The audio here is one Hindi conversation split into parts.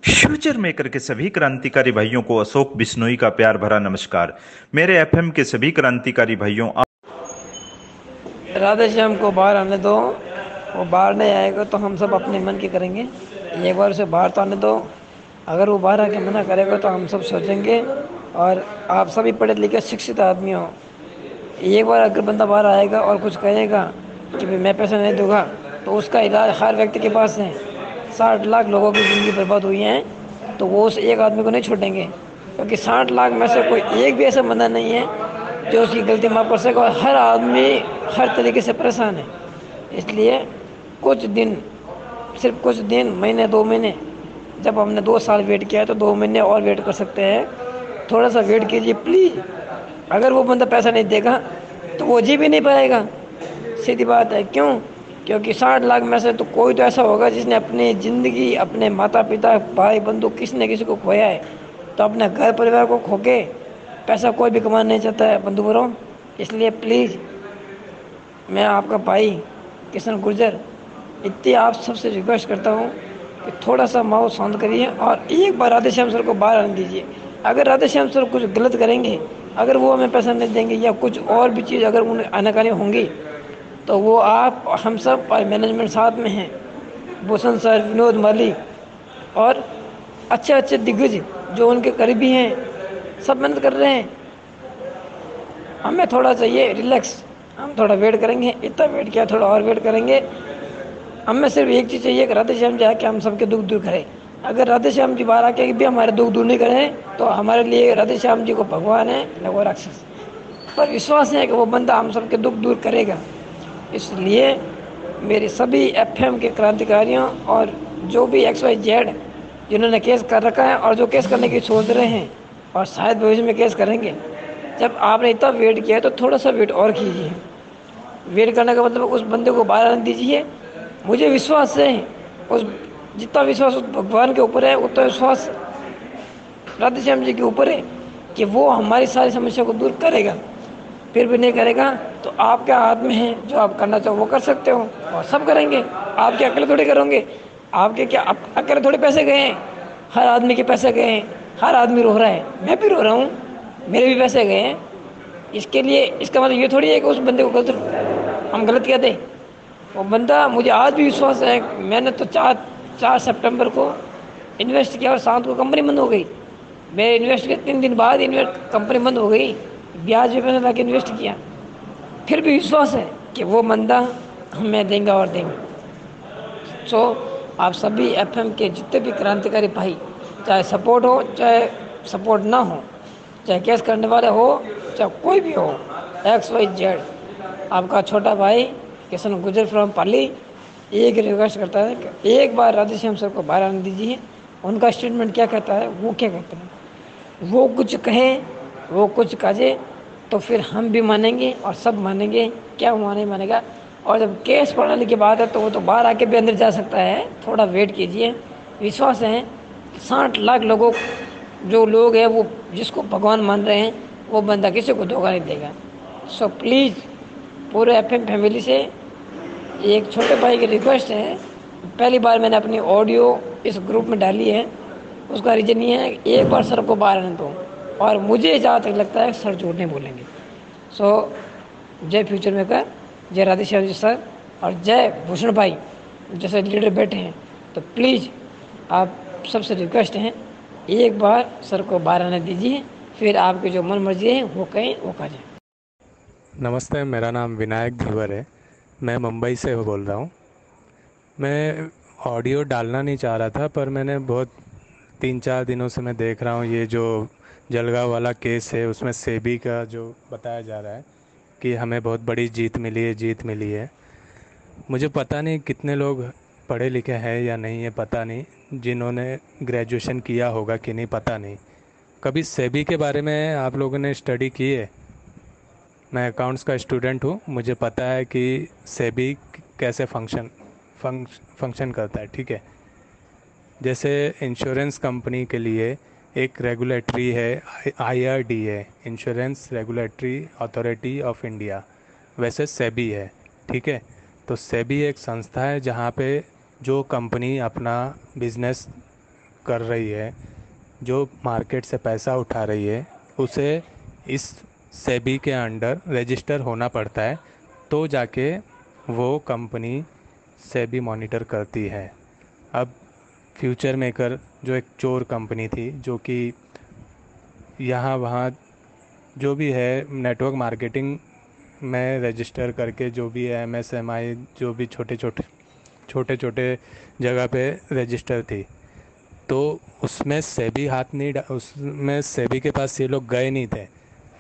फ्यूचर मेकर के सभी क्रांतिकारी भाइयों को अशोक बिश्नोई का प्यार भरा नमस्कार। मेरे एफएम के सभी क्रांतिकारी भाइयों, राधे श्याम को बाहर आने दो। वो बाहर नहीं आएगा तो हम सब अपने मन की करेंगे। एक बार उसे बाहर तो आने दो। अगर वो बाहर आके मना करेगा तो हम सब सोचेंगे। और आप सभी पढ़े लिखे शिक्षित आदमी हो। एक बार अगर बंदा बाहर आएगा और कुछ कहेगा कि भाई मैं पैसा नहीं दूंगा, तो उसका इलाज हर व्यक्ति के पास है। 60 लाख लोगों की ज़िंदगी बर्बाद हुई है, तो वो उस एक आदमी को नहीं छोड़ेंगे, क्योंकि 60 लाख में से कोई एक भी ऐसा बंदा नहीं है जो उसकी गलती माफ़ कर सके। और हर आदमी हर तरीके से परेशान है। इसलिए कुछ दिन, सिर्फ कुछ दिन, महीने 2 महीने, जब हमने 2 साल वेट किया है तो 2 महीने और वेट कर सकते हैं। थोड़ा सा वेट कीजिए प्लीज़। अगर वो बंदा पैसा नहीं देगा तो वो जी भी नहीं पाएगा। सीधी बात है। क्यों? क्योंकि 60 लाख में से तो कोई तो ऐसा होगा जिसने अपनी ज़िंदगी, अपने माता पिता, भाई बंधु, किसी न किसी को खोया है। तो अपने घर परिवार को खो के पैसा कोई भी कमाना नहीं चाहता है बंधु बरों। इसलिए प्लीज़, मैं आपका भाई किशन गुर्जर इतनी आप सबसे रिक्वेस्ट करता हूँ कि थोड़ा सा माहौल शांत करिए और एक बार राधे श्याम सर को बाहर आने दीजिए। अगर राधे श्याम सर कुछ गलत करेंगे, अगर वो हमें पैसा नहीं देंगे या कुछ और भी चीज़ अगर उन्हें आनाकानी होंगी, तो वो आप हम सब और मैनेजमेंट साथ में हैं। भूषण सर, विनोद माली और अच्छे अच्छे दिग्गज जो उनके करीबी हैं, सब मेहनत कर रहे हैं। हमें थोड़ा चाहिए रिलैक्स। हम थोड़ा वेट करेंगे, इतना वेट किया, थोड़ा और वेट करेंगे। हमें सिर्फ एक चीज़ चाहिए कि राधे श्याम जी आके हम सबके दुख दूर करें। अगर राधे श्याम जी बाहर आके भी हमारे दुख दूर नहीं करें तो हमारे लिए राधे श्याम जी को भगवान है न वो राक्षस। पर विश्वास है कि वो बंदा हम सबके दुख दूर करेगा। इसलिए मेरे सभी एफएम के क्रांतिकारियों और जो भी XYZ जिन्होंने केस कर रखा है और जो केस करने की सोच रहे हैं और शायद भविष्य में केस करेंगे, जब आपने इतना वेट किया है तो थोड़ा सा वेट और कीजिए। वेट करने का मतलब उस बंदे को बाहर आने दीजिए। मुझे विश्वास है, उस जितना विश्वास उस भगवान के ऊपर है उतना विश्वास राधे श्याम जी के ऊपर है कि वो हमारी सारी समस्या को दूर करेगा। फिर भी नहीं करेगा तो आपके हाथ में है, जो आप करना चाहो वो कर सकते हो और सब करेंगे। आप क्या अकेले थोड़ी करोगे? आपके क्या अकेले थोड़े पैसे गए हैं? हर आदमी के पैसे गए हैं। हर आदमी रो रहा है, मैं भी रो रहा हूँ, मेरे भी पैसे गए हैं। इसके लिए इसका मतलब ये थोड़ी है कि उस बंदे को गलत, हम गलत कहते हैं। वो बंदा, मुझे आज भी विश्वास है, मैंने तो 4 सितंबर को इन्वेस्ट किया और 7 को कंपनी बंद हो गई। मैं इन्वेस्ट के 3 दिन बाद इन्वेस्ट कंपनी बंद हो गई। ब्याज भी मैंने ला के इन्वेस्ट किया। फिर भी विश्वास है कि वो बंदा हमें देंगे और देंगे। सो आप सभी एफएम के जितने भी क्रांतिकारी भाई, चाहे सपोर्ट हो चाहे सपोर्ट ना हो, चाहे केस करने वाले हो चाहे कोई भी हो, XYZ, आपका छोटा भाई किशन गुजर फ्रॉम पाली एक रिक्वेस्ट करता है कि एक बार राधे श्याम सर को बाहर आने दीजिए। उनका स्टेटमेंट क्या कहता है, वो क्या कहते हैं, वो कुछ कहें, वो कुछ काजे, तो फिर हम भी मानेंगे और सब मानेंगे। क्या वो नहीं मानेगा? और जब केस प्रणाली की बात है तो वो तो बाहर आके भी अंदर जा सकता है। थोड़ा वेट कीजिए। विश्वास है 60 लाख लोगों, जो लोग हैं वो जिसको भगवान मान रहे हैं, वो बंदा किसी को धोखा नहीं देगा। सो प्लीज़, पूरे एफएम फैमिली से एक छोटे भाई की रिक्वेस्ट है। पहली बार मैंने अपनी ऑडियो इस ग्रुप में डाली है। उसका रीज़न ये है कि एक बार सर को बाहर आने दो। और मुझे जहाँ तक लगता है सर झूठ नहीं बोलेंगे। सो जय फ्यूचर मेकर, जय राधे श्याम जी सर, और जय भूषण भाई जैसे लीडर बैठे हैं। तो प्लीज़ आप सबसे रिक्वेस्ट है, एक बार सर को बाहर आने दीजिए। फिर आपकी जो मन मर्जी है वो कहें, वो करें। नमस्ते, मेरा नाम विनायक धीवर है। मैं मुंबई से बोल रहा हूँ। मैं ऑडियो डालना नहीं चाह रहा था, पर मैंने बहुत 3-4 दिनों से मैं देख रहा हूँ ये जो जलगांव वाला केस है, उसमें सेबी का जो बताया जा रहा है कि हमें बहुत बड़ी जीत मिली है। मुझे पता नहीं कितने लोग पढ़े लिखे हैं या नहीं, है पता नहीं, जिन्होंने ग्रेजुएशन किया होगा कि नहीं पता नहीं। कभी सेबी के बारे में आप लोगों ने स्टडी की है? मैं अकाउंट्स का स्टूडेंट हूँ, मुझे पता है कि सेबी कैसे फंक्शन करता है, ठीक है। जैसे इंश्योरेंस कंपनी के लिए एक रेगुलेटरी है, IRDA, insurance regulatory authority of India, वैसे सेबी है, ठीक है। तो सेबी एक संस्था है जहाँ पे जो कंपनी अपना बिजनेस कर रही है, जो मार्केट से पैसा उठा रही है, उसे इस सेबी के अंडर रजिस्टर होना पड़ता है, तो जाके वो कंपनी सेबी मॉनिटर करती है। अब फ्यूचर मेकर जो एक चोर कंपनी थी, जो कि यहाँ वहाँ जो भी है नेटवर्क मार्केटिंग में रजिस्टर करके, जो भी है एमएसएमई, जो भी छोटे छोटे जगह पे रजिस्टर थी, तो उसमें सेबी हाथ नहीं उसमें सेबी के पास ये लोग गए नहीं थे।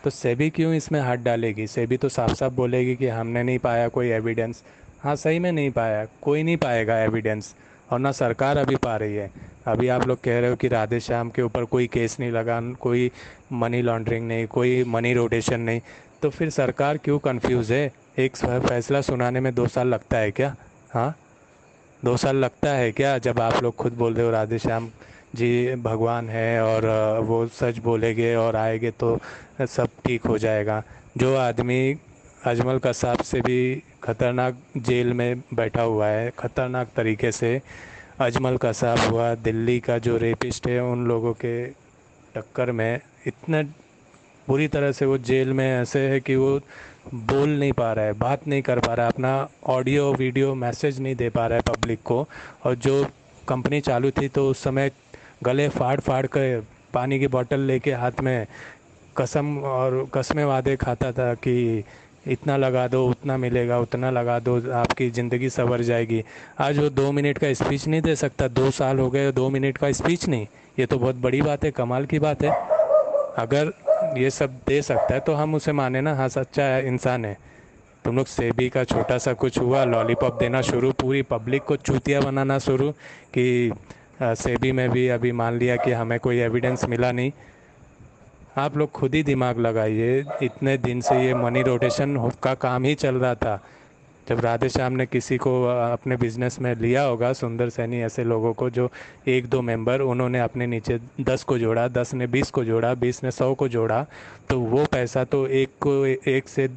तो सेबी क्यों इसमें हाथ डालेगी? सेबी तो साफ साफ बोलेगी कि हमने नहीं पाया कोई एविडेंस। हाँ, सही में नहीं पाया, कोई नहीं पाएगा एविडेंस, और ना सरकार अभी पा रही है। अभी आप लोग कह रहे हो कि राधे श्याम के ऊपर कोई केस नहीं लगा, कोई मनी लॉन्ड्रिंग नहीं, कोई मनी रोटेशन नहीं, तो फिर सरकार क्यों कंफ्यूज है? एक फैसला सुनाने में 2 साल लगता है क्या? हाँ, 2 साल लगता है क्या? जब आप लोग खुद बोल रहे हो राधे श्याम जी भगवान है, और वो सच बोलेंगे और आएंगे तो सब ठीक हो जाएगा। जो आदमी अजमल कसाब से भी खतरनाक जेल में बैठा हुआ है, खतरनाक तरीके से, अजमल कसाब हुआ, दिल्ली का जो रेपिस्ट है, उन लोगों के टक्कर में इतने बुरी तरह से वो जेल में ऐसे है कि वो बोल नहीं पा रहा है, बात नहीं कर पा रहा है, अपना ऑडियो वीडियो मैसेज नहीं दे पा रहा है पब्लिक को। और जो कंपनी चालू थी तो उस समय गले फाड़ फाड़ कर पानी की बोतल लेके हाथ में कसम और कसमें वादे खाता था कि इतना लगा दो, उतना मिलेगा, उतना लगा दो, आपकी ज़िंदगी संवर जाएगी। आज वो 2 मिनट का स्पीच नहीं दे सकता। 2 साल हो गए, 2 मिनट का स्पीच नहीं। ये तो बहुत बड़ी बात है, कमाल की बात है। अगर ये सब दे सकता है तो हम उसे माने ना, हाँ सच्चा इंसान है। तुम लोग सेबी का छोटा सा कुछ हुआ, लॉलीपॉप देना शुरू, पूरी पब्लिक को चूतिया बनाना शुरू कि सेबी में भी अभी मान लिया कि हमें कोई एविडेंस मिला नहीं। आप लोग खुद ही दिमाग लगाइए। इतने दिन से ये मनी रोटेशन का काम ही चल रहा था। जब राधे श्याम ने किसी को अपने बिजनेस में लिया होगा, सुंदर सैनी ऐसे लोगों को, जो 1-2 मेंबर, उन्होंने अपने नीचे 10 को जोड़ा, 10 ने 20 को जोड़ा, 20 ने 100 को जोड़ा, तो वो पैसा तो एक को 1 से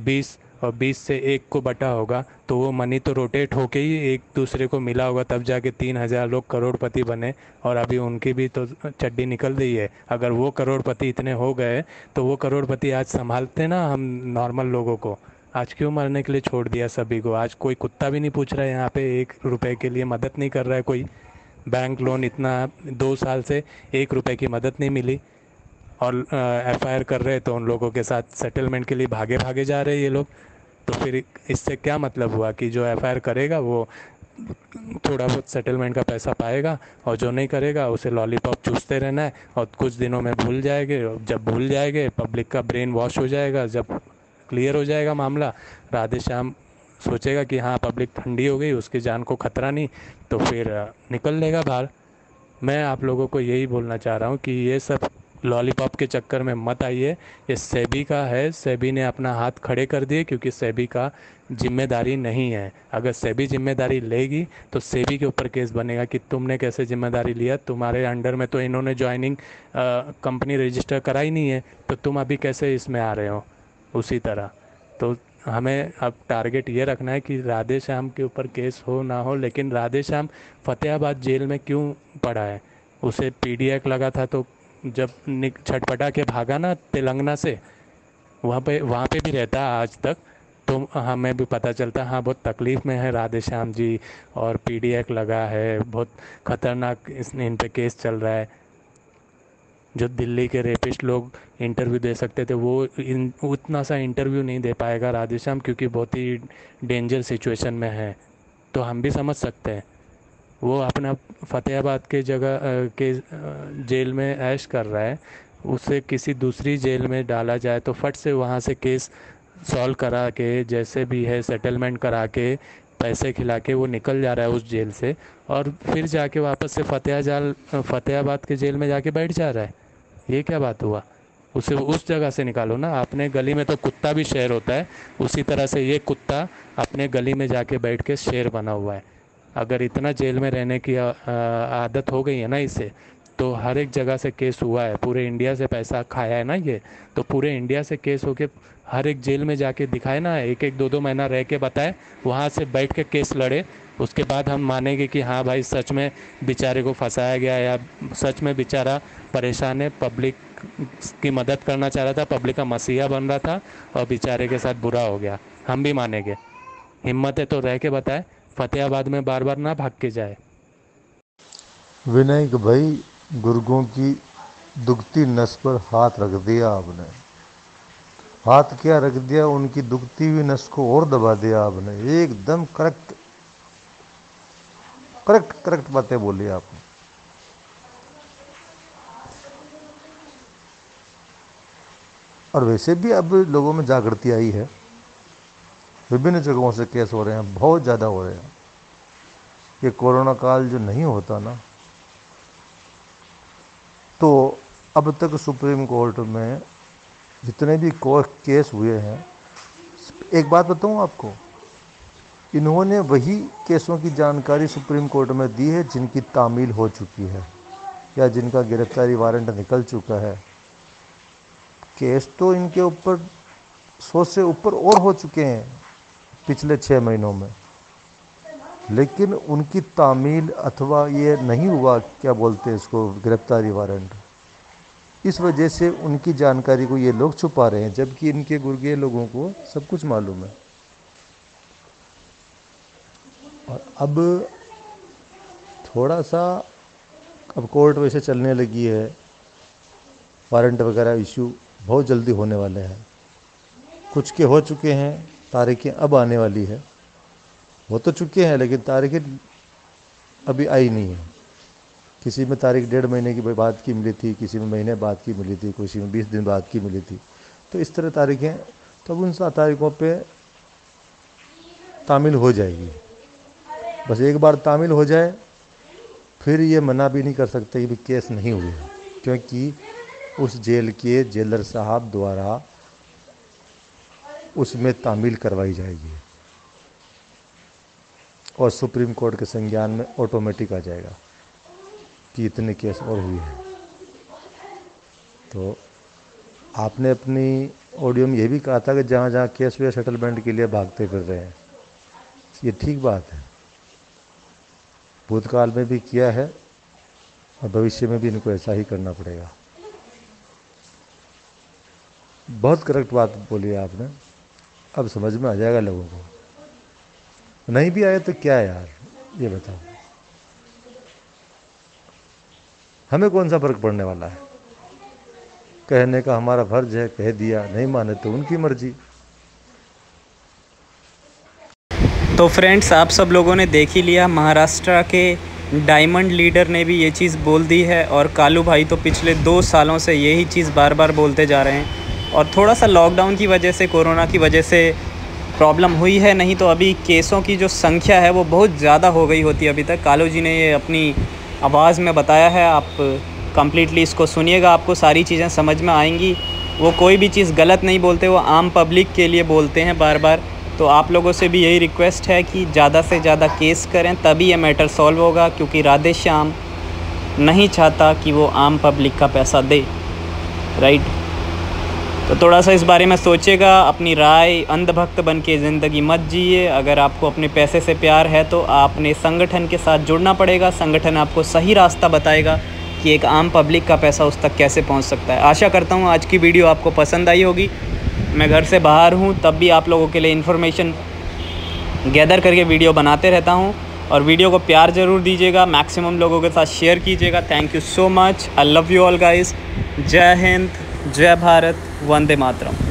20 और 20 से 1 को बटा होगा, तो वो मनी तो रोटेट होके ही एक दूसरे को मिला होगा, तब जाके 3,000 लोग करोड़पति बने। और अभी उनकी भी तो चड्डी निकल रही है। अगर वो करोड़पति इतने हो गए तो वो करोड़पति आज संभालते ना हम नॉर्मल लोगों को। आज क्यों मरने के लिए छोड़ दिया सभी को? आज कोई कुत्ता भी नहीं पूछ रहा है यहाँ पे, 1 रुपए के लिए मदद नहीं कर रहा है कोई। बैंक लोन इतना 2 साल से 1 रुपए की मदद नहीं मिली, और एफआईआर कर रहे तो उन लोगों के साथ सेटलमेंट के लिए भागे भागे जा रहे हैं ये लोग। तो फिर इससे क्या मतलब हुआ कि जो एफआईआर करेगा वो थोड़ा बहुत सेटलमेंट का पैसा पाएगा, और जो नहीं करेगा उसे लॉलीपॉप चूसते रहना है, और कुछ दिनों में भूल जाएंगे। जब भूल जाएंगे, पब्लिक का ब्रेन वॉश हो जाएगा, जब क्लियर हो जाएगा मामला, राधे श्याम सोचेगा कि हाँ पब्लिक ठंडी हो गई, उसकी जान को खतरा नहीं, तो फिर निकल लेगा बाहर। मैं आप लोगों को यही बोलना चाह रहा हूँ कि ये सब लॉलीपॉप के चक्कर में मत आइए। ये सेबी का है, सेबी ने अपना हाथ खड़े कर दिए, क्योंकि सेबी का जिम्मेदारी नहीं है। अगर सेबी जिम्मेदारी लेगी तो सेबी के ऊपर केस बनेगा कि तुमने कैसे जिम्मेदारी लिया, तुम्हारे अंडर में तो इन्होंने ज्वाइनिंग कंपनी रजिस्टर कराई नहीं है, तो तुम अभी कैसे इसमें आ रहे हो? उसी तरह तो हमें अब टारगेट ये रखना है कि राधे श्याम के ऊपर केस हो ना हो, लेकिन राधे श्याम फतेहाबाद जेल में क्यों पड़ा है? उसे पीडी एक्ट लगा था, तो जब छटपटा के भागा ना तेलंगाना से, वहाँ पे भी रहता है आज तक, तो हमें भी पता चलता हाँ बहुत तकलीफ़ में है राधे श्याम जी, और पीडी एक्ट लगा है, बहुत ख़तरनाक इन पे केस चल रहा है। जो दिल्ली के रेपिस्ट लोग इंटरव्यू दे सकते थे, वो उतना सा इंटरव्यू नहीं दे पाएगा राधे श्याम, क्योंकि बहुत ही डेंजर सिचुएशन में है। तो हम भी समझ सकते हैं। वो अपना फतेहाबाद के जगह के जेल में ऐश कर रहा है, उसे किसी दूसरी जेल में डाला जाए तो फट से वहाँ से केस सॉल्व करा के, जैसे भी है सेटलमेंट करा के, पैसे खिला के वो निकल जा रहा है उस जेल से, और फिर जाके वापस से फतेहाबाद के जेल में जाके बैठ जा रहा है। ये क्या बात हुआ? उसे उस जगह से निकालो ना। अपने गली में तो कुत्ता भी शेर होता है, उसी तरह से ये कुत्ता अपने गली में जाके बैठ के शेर बना हुआ है। अगर इतना जेल में रहने की आदत हो गई है ना इसे, तो हर एक जगह से केस हुआ है, पूरे इंडिया से पैसा खाया है ना ये, तो पूरे इंडिया से केस होके हर एक जेल में जाके दिखाए ना, एक एक दो दो महीना रह के बताए, वहाँ से बैठ के केस लड़े, उसके बाद हम मानेंगे कि हाँ भाई सच में बेचारे को फंसाया गया, या सच में बेचारा परेशान है, पब्लिक की मदद करना चाह रहा था, पब्लिक का मसीहा बन रहा था और बेचारे के साथ बुरा हो गया, हम भी मानेंगे। हिम्मत है तो रह के बताए, फतेहाबाद में बार बार ना भाग के जाए। विनायक भाई, गुर्गों की दुखती नस पर हाथ रख दिया आपने। हाथ क्या रख दिया, उनकी दुखती हुई नस को और दबा दिया आपने। एकदम करेक्ट करेक्ट करेक्ट बातें बोली आपने। और वैसे भी अब लोगों में जागृति आई है, विभिन्न जगहों से केस हो रहे हैं, बहुत ज़्यादा हो रहे हैं। ये कोरोना काल जो नहीं होता ना, तो अब तक सुप्रीम कोर्ट में जितने भी केस हुए हैं, एक बात बताऊं आपको, इन्होंने वही केसों की जानकारी सुप्रीम कोर्ट में दी है जिनकी तामील हो चुकी है या जिनका गिरफ्तारी वारंट निकल चुका है। केस तो इनके ऊपर 100 से ऊपर और हो चुके हैं पिछले 6 महीनों में, लेकिन उनकी तामील अथवा ये नहीं हुआ, क्या बोलते हैं इसको, गिरफ्तारी वारंट। इस वजह से उनकी जानकारी को ये लोग छुपा रहे हैं, जबकि इनके गुर्गे लोगों को सब कुछ मालूम है। और अब थोड़ा सा अब कोर्ट वैसे चलने लगी है, वारंट वगैरह इशू बहुत जल्दी होने वाले हैं। कुछ के हो चुके हैं, तारीखें अब आने वाली है। हो तो चुके हैं लेकिन तारीखें अभी आई नहीं है। किसी में तारीख 1.5 महीने की बाद की मिली थी, किसी में महीने बाद की मिली थी, किसी में 20 दिन बाद की मिली थी। तो इस तरह तारीखें, तो उन 7 तारीखों पे तामील हो जाएगी। बस एक बार तामील हो जाए, फिर ये मना भी नहीं कर सकते कि केस नहीं हुए, क्योंकि उस जेल के जेलर साहब द्वारा उसमें तामील करवाई जाएगी और सुप्रीम कोर्ट के संज्ञान में ऑटोमेटिक आ जाएगा कि इतने केस और हुए हैं। तो आपने अपनी ऑडियो में यह भी कहा था कि जहाँ जहाँ केस हुए सेटलमेंट के लिए भागते फिर रहे हैं, ये ठीक बात है। भूतकाल में भी किया है और भविष्य में भी इनको ऐसा ही करना पड़ेगा। बहुत करेक्ट बात बोली है आपने, अब समझ में आ जाएगा लोगों को। नहीं भी आए तो क्या यार, ये बताओ, हमें कौन सा फर्क पड़ने वाला है। कहने का हमारा फर्ज है, कह दिया, नहीं माने तो उनकी मर्जी। तो फ्रेंड्स, आप सब लोगों ने देख ही लिया, महाराष्ट्र के डायमंड लीडर ने भी ये चीज़ बोल दी है और कालू भाई तो पिछले 2 सालों से यही चीज़ बार बार बोलते जा रहे हैं। और थोड़ा सा लॉकडाउन की वजह से, कोरोना की वजह से प्रॉब्लम हुई है, नहीं तो अभी केसों की जो संख्या है वो बहुत ज़्यादा हो गई होती अभी तक। कालू जी ने ये अपनी आवाज़ में बताया है, आप कम्प्लीटली इसको सुनिएगा, आपको सारी चीज़ें समझ में आएंगी। वो कोई भी चीज़ गलत नहीं बोलते, वो आम पब्लिक के लिए बोलते हैं बार बार। तो आप लोगों से भी यही रिक्वेस्ट है कि ज़्यादा से ज़्यादा केस करें, तभी ये मैटर सॉल्व होगा, क्योंकि राधे श्याम नहीं चाहता कि वो आम पब्लिक का पैसा दे, राइट। तो थोड़ा सा इस बारे में सोचिएगा, अपनी राय अंधभक्त बन के ज़िंदगी मत जिए। अगर आपको अपने पैसे से प्यार है तो आपने संगठन के साथ जुड़ना पड़ेगा, संगठन आपको सही रास्ता बताएगा कि एक आम पब्लिक का पैसा उस तक कैसे पहुंच सकता है। आशा करता हूं आज की वीडियो आपको पसंद आई होगी। मैं घर से बाहर हूं, तब भी आप लोगों के लिए इन्फॉर्मेशन गैदर करके वीडियो बनाते रहता हूं, और वीडियो को प्यार ज़रूर दीजिएगा, मैक्सिमम लोगों के साथ शेयर कीजिएगा। Thank you so much, I love you all guys. जय हिंद, जय भारत, वंदे मातरम।